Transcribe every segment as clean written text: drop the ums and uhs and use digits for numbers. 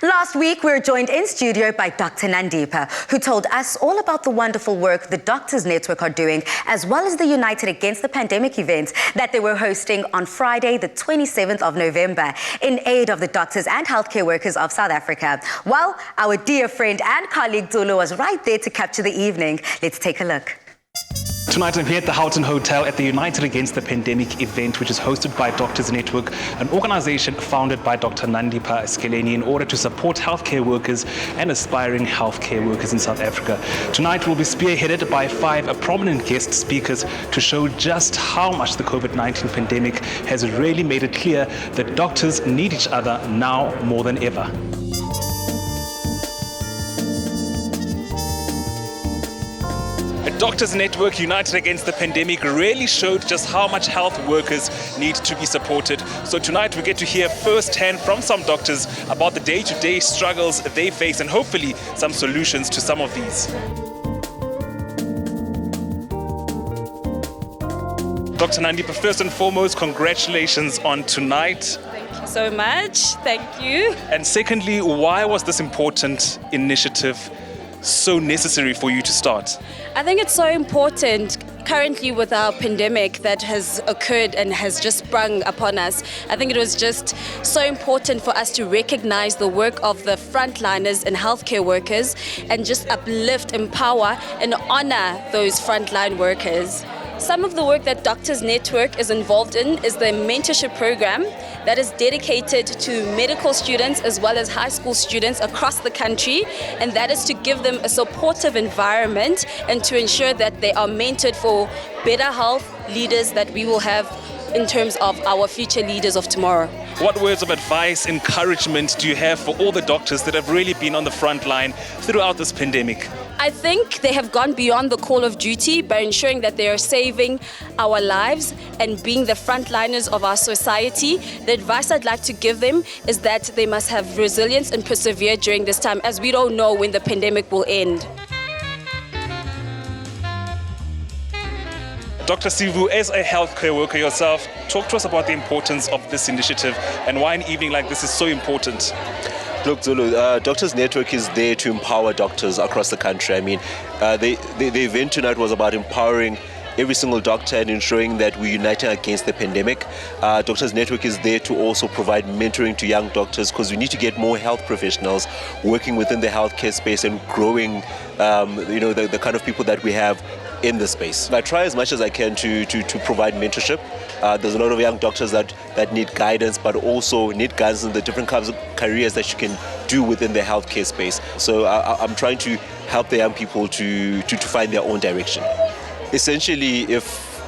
Last week, we were joined in studio by Dr. Nandipha, who told us all about the wonderful work the Doctors Network are doing, as well as the United Against the Pandemic event that they were hosting on Friday, the 27th of November, in aid of the doctors and healthcare workers of South Africa. Well, our dear friend and colleague Tsholo was right there to capture the evening. Let's take a look. Tonight I'm here at the Houghton Hotel at the United Against the Pandemic event, which is hosted by Doctors Network, an organization founded by Dr Nandipha Sekeleni in order to support healthcare workers and aspiring healthcare workers in South Africa. Tonight we'll be spearheaded by 5 prominent guest speakers to show just how much the COVID-19 pandemic has really made it clear that doctors need each other now more than ever. Doctors Network United Against the Pandemic really showed just how much health workers need to be supported. So tonight we get to hear firsthand from some doctors about the day-to-day struggles they face and hopefully some solutions to some of these. Dr. Nandipha, first and foremost, congratulations on tonight. Thank you so much. Thank you. And secondly, why was this important initiative so necessary for you to start? I think it's so important currently with our pandemic that has occurred and has just sprung upon us. I think it was just so important for us to recognize the work of the frontliners and healthcare workers and just uplift, empower and honor those frontline workers. Some of the work that Doctors Network is involved in is the mentorship program that is dedicated to medical students as well as high school students across the country, and that is to give them a supportive environment and to ensure that they are mentored for better health leaders that we will have in terms of our future leaders of tomorrow. What words of advice, encouragement do you have for all the doctors that have really been on the front line throughout this pandemic? I think they have gone beyond the call of duty by ensuring that they are saving our lives and being the frontliners of our society. The advice I'd like to give them is that they must have resilience and persevere during this time, as we don't know when the pandemic will end. Dr. Sivu, as a healthcare worker yourself, talk to us about the importance of this initiative and why an evening like this is so important. Look, Tsholo, Doctors Network is there to empower doctors across the country. I mean, the event tonight was about empowering every single doctor and ensuring that we're united against the pandemic. Doctors Network is there to also provide mentoring to young doctors, because we need to get more health professionals working within the healthcare space and growing, the kind of people that we have in the space. I try as much as I can to provide mentorship. There's a lot of young doctors that need guidance, but also need guidance in the different kinds of careers that you can do within the healthcare space. So I'm trying to help the young people to find their own direction. Essentially, if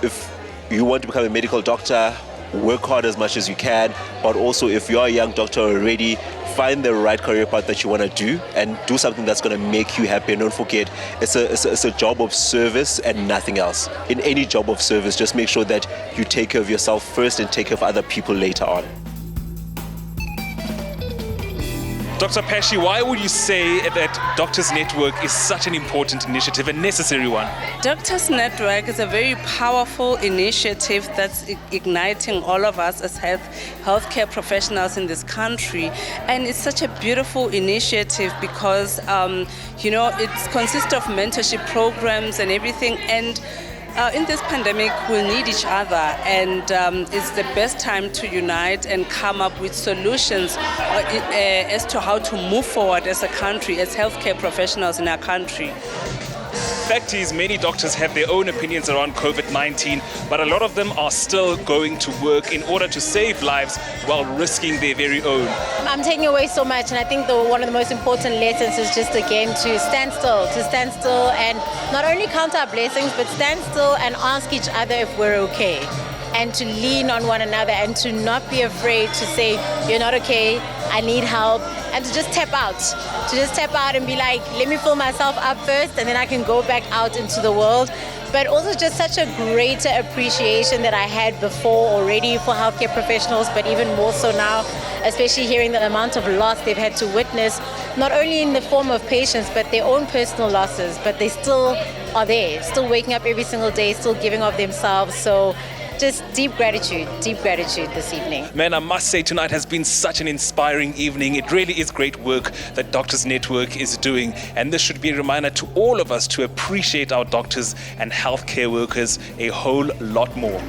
you want to become a medical doctor, work hard as much as you can, but also if you're a young doctor already, find the right career path that you want to do and do something that's going to make you happy. And don't forget, it's a job of service and nothing else. In any job of service, just make sure that you take care of yourself first and take care of other people later on. Dr. Pesci, why would you say that Doctors Network is such an important initiative, a necessary one? Doctors Network is a very powerful initiative that's igniting all of us as healthcare professionals in this country. And it's such a beautiful initiative because, it consists of mentorship programs and everything. And in this pandemic, we'll need each other, and it's the best time to unite and come up with solutions as to how to move forward as a country, as healthcare professionals in our country. The fact is, many doctors have their own opinions around COVID-19, but a lot of them are still going to work in order to save lives while risking their very own. I'm taking away so much, and I think one of the most important lessons is just again to stand still and not only count our blessings, but stand still and ask each other if we're okay, and to lean on one another and to not be afraid to say, you're not okay, I need help, and to just tap out and be like, let me fill myself up first and then I can go back out into the world. But also just such a greater appreciation that I had before already for healthcare professionals, but even more so now, especially hearing the amount of loss they've had to witness, not only in the form of patients, but their own personal losses, but they still are there, still waking up every single day, still giving of themselves. So just deep gratitude this evening. Man, I must say tonight has been such an inspiring evening. It really is great work that Doctors Network is doing, and this should be a reminder to all of us to appreciate our doctors and healthcare workers a whole lot more.